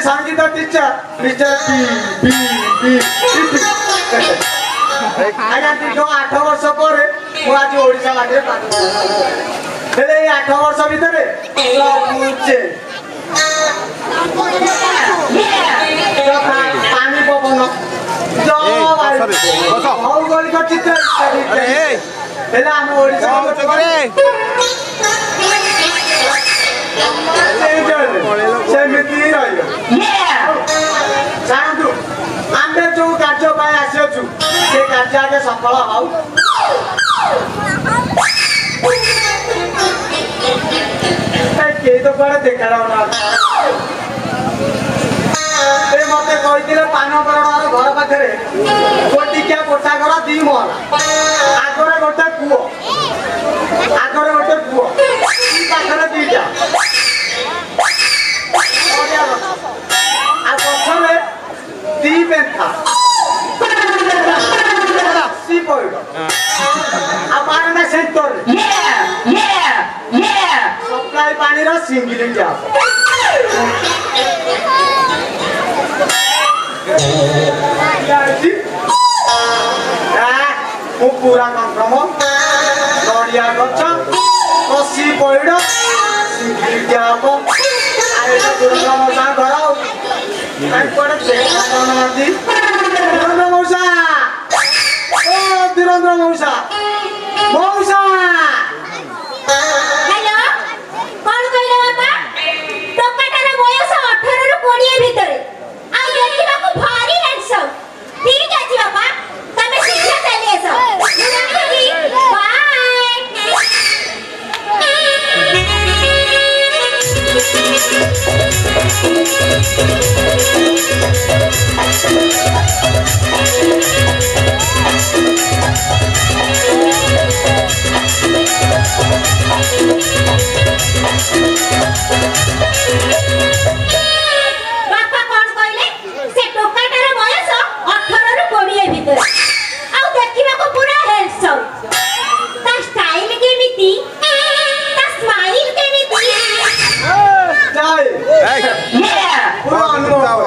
संगीत teacher teacher आज्ञा दीर्घ 8 वर्ष पर आज ओडिशा माटी 8 वर्ष भितर पानी पवन भौगोलिक चित्र आम ओडिशा सेमती जानतु आम जो कार्य आसु से कार्य आगे सफल हाउ कई तो कड़े देखा मत कही पानकरण घर पाखे गोटिकिया कोठा घर 2 महला आगे गोटे कूओ आगे गोटे कूओ पाखे 2टा गछरे 2 पेंथा सी पड़ सेंटर सप्लाई पानी सिंगल टैप पूरा कंक्रम नड़िया गच कसी पड़ सिंगल टैप मौसा घर धीरेन्द्र मौसा ओ धीरेन्द्र मौसा मौसा हेलो कौन कहले बाबा टोकाटार बयस 18 रु 20 भितरे आ देखिबा को भारी हैंडसम ठीक अछि बाबा तमे शिक्षा चली आसो बापा कौन कहले से टोकाटार बयस 18 रु 20 भितर आ देखिबा को पूरा हैंडसम ता स्टाइल केमिति ता स्माइल केमिति पूरा अनुभव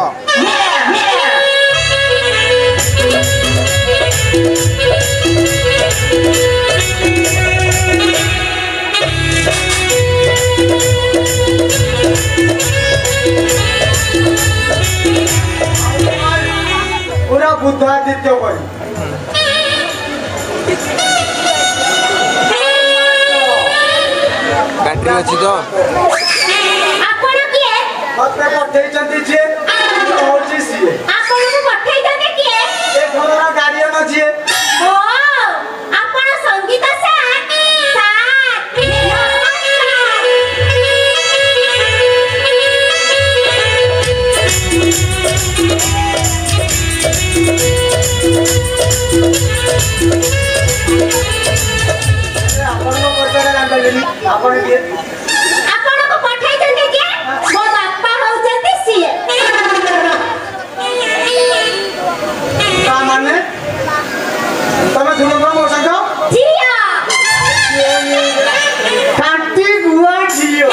पूरा बुद्धादित्य बैटरी अच्छी तो आपण किए मत पठेई चंदी जे होची सी आपण को पठेई दते किए ए घररा गाड़ी न जे ओ आपण संगीत साथ आपण के आपण को पठाई दते के मो बापा होचते सिए का माने तमे धुरंधर मौसा को जिया कांटी गुआ जियो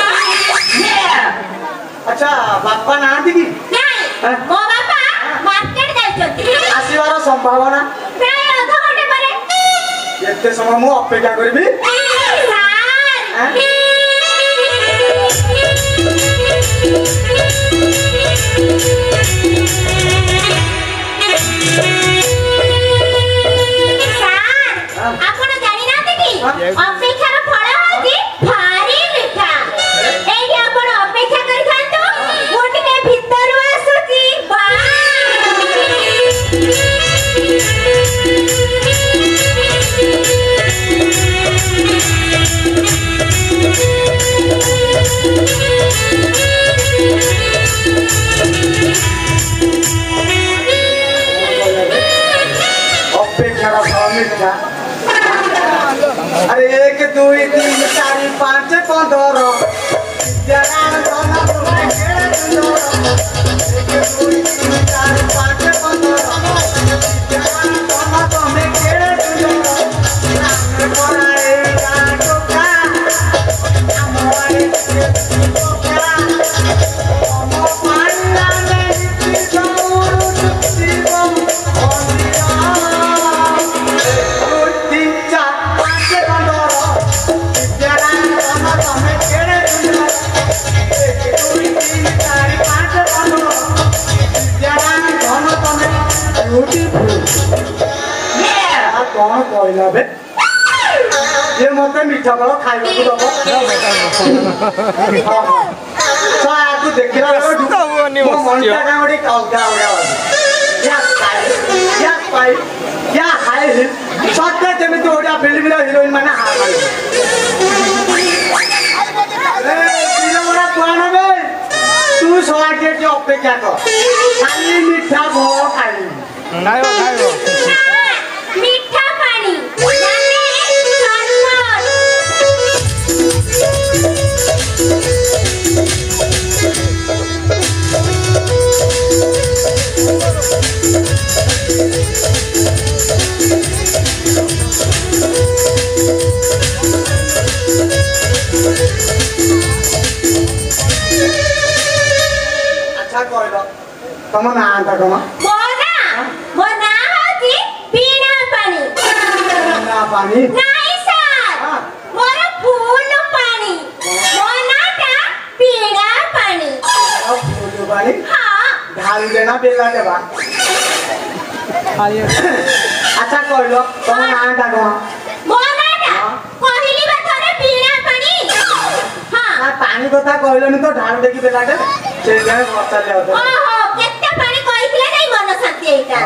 अच्छा बापा ना दी की नहीं मो बापा मार्केट जाइछथि आसीबार संभावना प्राय आधा घंटे परे एते समय मु अपेक्षा करबी आपण जानि नाते की अपेक्षार फल होती भारी मिठा एही आपण अपेक्षा करि थांतो गोटे भीतर आसुची बा अपेक्षार फल मिठा अरे 1 2 3 4 5 15 विद्याराम धन तमे केड़े सुंदर एक दुई तीन चार पांच 15 विद्याराम धन तमे केड़े सुंदर राम पराए टोका आमवारे टोका ओम पांडा ने जीवनु जीवम कौन कहला बे ये मते मीठा बड़ खाइबा को दबो तो आकु देखिला मो मनटा का बड़ी काउगा या पाई या हाय हिल सट्टा जेमिति ओडा फिल्म रो हीरोइन माने हार ए तीन बड़ा कोन बे तू सोआके के अपेक्षा कर खाली मीठा भो खाई खाइबो मीठा पानी माने सरबत अच्छा कहलो तम ना आंता कमा मोना होती पीना पानी ना पानी नहीं सर मोर फूल पानी मोनाटा पीना पानी अब फूल पानी हां ढाल देना बेला देबा अच्छा कहलो तम ना आंता कमा मोनाटा कहली बातरे पीना पानी हां ना पानी କଥା कहलोनी तो ढाल देखि बेला दे से जाने बच्चा ले होता ओहो केते पानी कहितले नै मन शांति एटा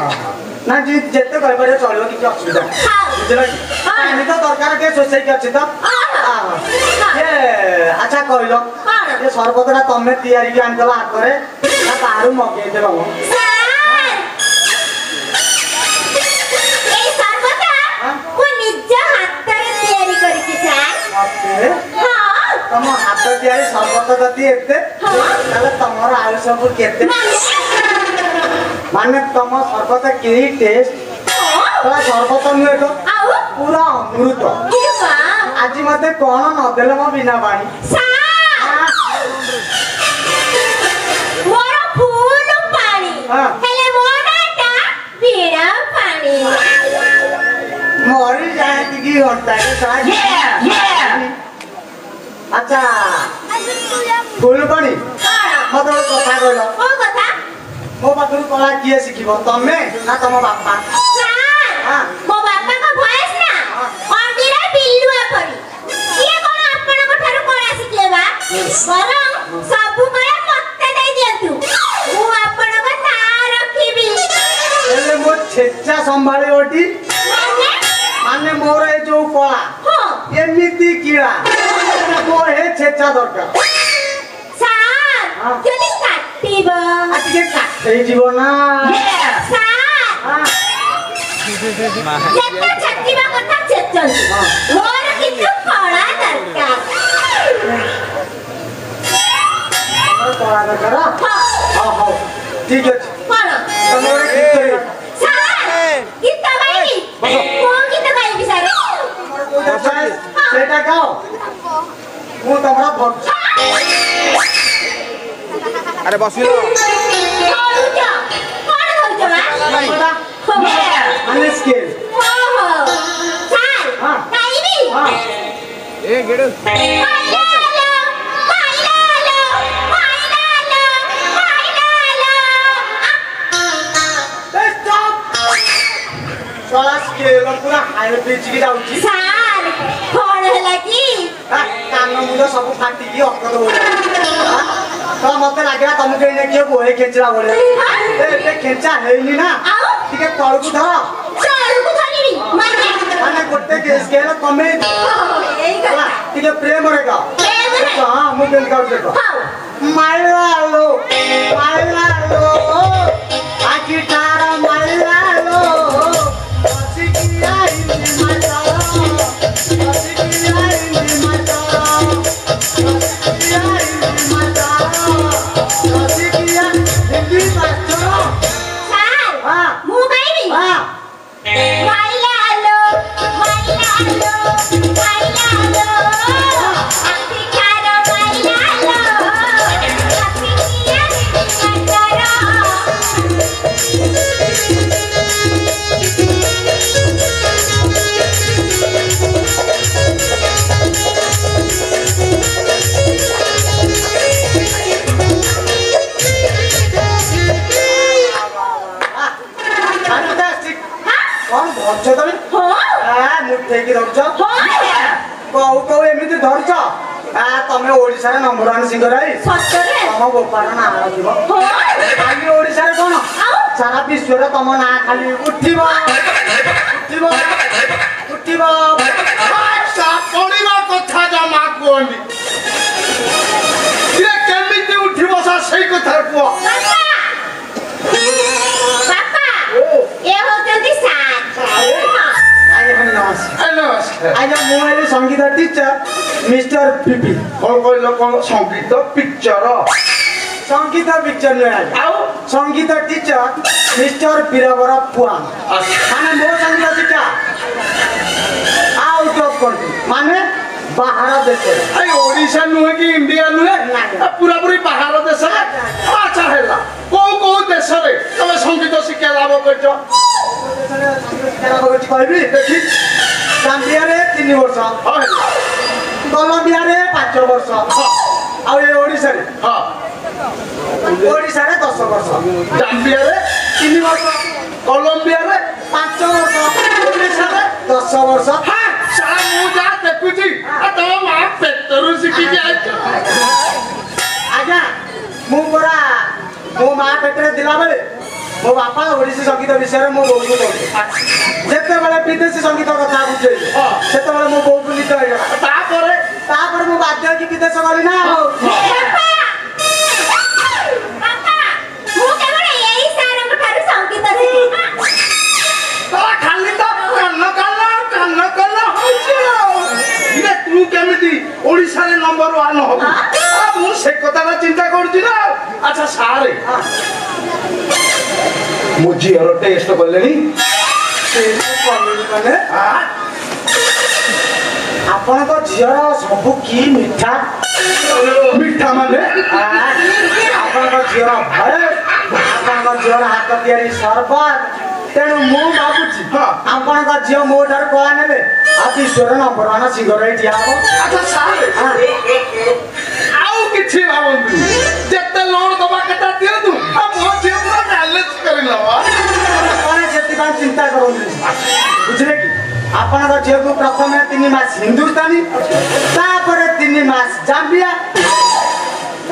ना जी जेते कहि पड़े चलियो कि असुविधा हां बुझला पानी तो दरकार के सोचै के अछि त ये अच्छा कहलो ये सरबतरा तमे तैयारी के आनतला हाथ करे ना बाहरु मगे देबो सर ए सरबता को निज हातरे तयारी करिछि सर ओके हां तम हाथ तैयारी सरबत जति एते ताले तमर आयुष पर केते माने तम सरबत के टेस्ट तला सरबत नुए तो आउ पूरा अमृत ए वाह आज मते कोन न देले म बिना पानी सर मोर फूल पानी हेले मोनाटा पीना पानी मोरी जाए की होता है साज अच्छा फूल पानी मत कथा कहलो ओ कथा मो पाखरु कला किए सिखिबो तमे ना तम बापा सर मो बापा को भॉइस ना अंडीरा बिल्लुआ परी ये कोन आपण को ठारू कला सिखेबा बरं सब कला मत्ते दे दियंतु मु आपण को ना रखिबी एले मो छेच्चा संभाळे ओटी माने मोर ए जो कला हां एमिति कीड़ा मो हे छेच्चा दरकार सर जदी काटिबो आटी के काटै जीवो ना सर जेते छक्कीबा कथा चेचन मोर किछु कला दरकार कला दरकार हां हां ठीक अछि कोन तमरे कितो सर गीत गाइबी कोन गीत गाइबी सर सेटा गाओ मु तमरा भक्त अरे बसिलो होउचा कोन होउचा बा माने स्केल ओहो सर हां गाइबी हां ए गेडू सलास के पूरा हाई पिच की जाउची सर कोन होला की कान मुंड सब फाटी की अक्कद हो तो मते लागला तुम के ने के बोहे खेचरा बोले ए खेचा हेनी ना ठीक तळ को धर चल को धरिनी माने माने गोटे के स्केल कमे एई गला ठीक प्रेम रे का प्रेम रे हां मु केन का देखो माइला लो आकी तारा माइला लो हसिकिया हिंदी माइला हसिकिया हिंदी माइला हसिकिया हिंदी ओडिसा रे नंबर 1 सिंगर आई सतरे तम गोपाल ना आजिबो हो खाली ओडिसा रे कोन सारा विश्व रे तम ना खाली उठिबो उठिबो उठिबो अच्छा पड़िबा कथा जमा कोनी ये केमिति उठिबो सा सही कथा को पापा ए होचंती साथ नमस्कार आज मोबाइल संगीत टीचर मिस्टर पीपी कौन कोई लोग संगीत पिक्चर संगीत पिक्चर में आज आउ संगीत टीचर मिस्टर बीरबर पुआ माने मो संगीत शिक्षा आउट ऑफ कंट्री माने बाहर देश आई ओडिशा नुहे कि इंडिया नुहे नहीं। पूरा पूरी बाहर देश रे अच्छा हैला को देश रे तमे संगीत शिक्षा लाभ करछो कहबी देखी जाम्बिया रे 3 वर्ष हां कोलंबिया रे 5 वर्ष आ ए ओडिसा रे हां ओडिसा रे 10 वर्ष जाम्बिया रे 3 वर्ष कोलंबिया रे 5 वर्ष ओडिसा रे 10 वर्ष हां सारा मु जा देखुची आ तो मा पेटरू सिकी जाय आज्ञा मु परा मो मां पेटरे दिला बेले मो बापा ओडिसी संगीत विषय रे मो बोलू बोलू जेते बेले विदेशी संगीत कथा बुझे सेते बेले मो बोलू नित होइला तापर मो बाध्य कि विदेश गली ना पापा मु केवल एई सारंग ठारू संगीत शिखी तो खाली तो कान होइछ इने तू केमिति ओडिसा रे नंबर 1 हो मु से कथा चिंता करछि ना अच्छा सारे मु जीरो टेस्ट करलेनी माने आपण को झियर सब की मिठा मिठा माने आपण को झियर भय आपण को झियर हाथ तियारी सरबत तेणु मु बाबूजी आपण को झियो मो डर कोला नेले आ विश्वर नंबर 1 सिंगर रे दिया हो अच्छा सारे आउ किछि भाबंतु जत्ते लोन दबा कटा दियो तू आ मो जे पूरा बैलेंस करिलवा कोने जेति बा चिंता करंदी बुझले कि आपण को झियो को प्रथम 3 मास हिंदुस्तानी तापर 3 मास जाम्बिया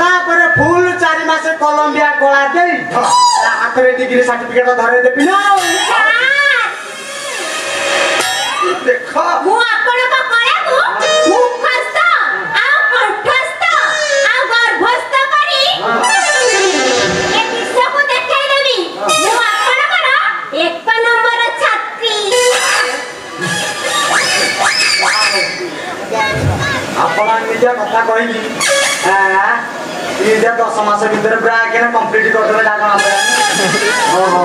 तापर फुल 4 मास कोलंबिया गोला देई हाथ रे डिग्री सर्टिफिकेट धरे देबी ना देखो मु आपण को कळा को मुखस्थ आ कंठस्थ आ गर्भस्थ करी ए विश्व को देखाई देबी मु आपण कर 1 नंबर छात्री आपण निजा कथा कहिली निजा 10 मास भीतर पूरा केना कंप्लीट कर देले डाकना हो हो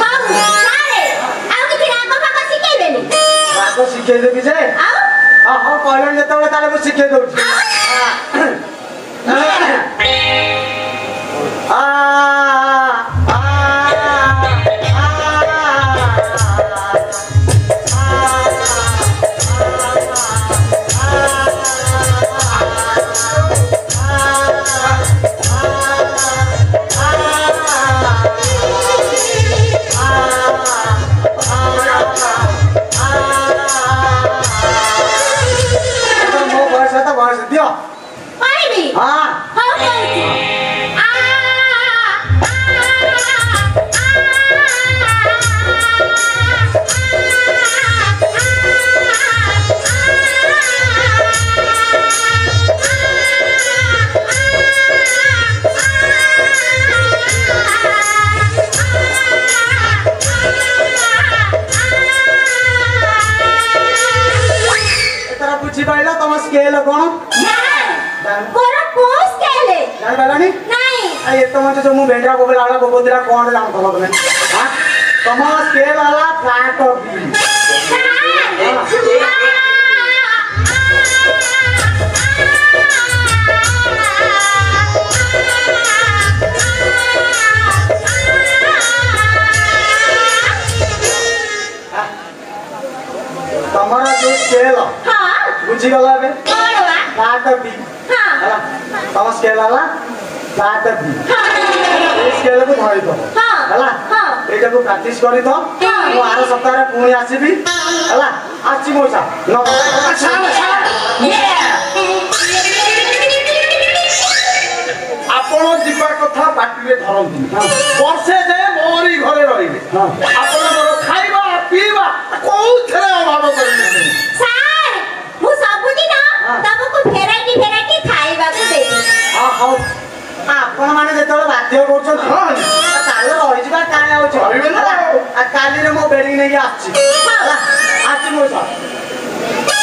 हां सारे आ कि राग भाग सिखेबेनी राग सिखे देबी जे आ हां कहलन जेतबे ताले मु सिखे दउछी स्केल कोन कोरा कोन स्केल है जान बालानी नहीं ए तो मते जो मु बेंड्रा बोबला आला बोबोदिरा कोन जान तो तमे हां तम स्केल वाला फ्लैट ऑफ तमरा जो स्केल हां बुझी गला बे कोन बा फ्लैट ऑफ बी हां हला तम स्केल वाला फ्लैट ऑफ बी हां स्केल को धरि दो हां हला हां एटा को प्रैक्टिस करी दो मु आरो सप्ताह रे पुणी आसीबी हला आछि मोसा न अच्छा ପାଟିରେ ଧରନ୍ତୁନି ବର୍ଷେ ଯାଏ ମୋରି ଘରେ ରହିବେ ଆପଣଙ୍କର ଖାଇବା ପିଇବା କୋଉଥିରେ ଅଭାବ କରିବେ ସାର୍ ମୁଁ ସବୁଦିନ ତମକୁ ଭେରାଇଟି ଖାଇବାକୁ ଦେବି। ହଉ ଆପଣ ମାନେ ଯେତେବେଳେ ବାଧ୍ୟ କରୁଛନ୍ତି ତାହେଲେ ରହିଯିବା କାହିଁ ଆଉ ରହିବେ ନା କାଲିରେ ମୋ ବେଡିଂ ନେଇକି ଆସିଛି ଆସିଛି ମୋ ସାର୍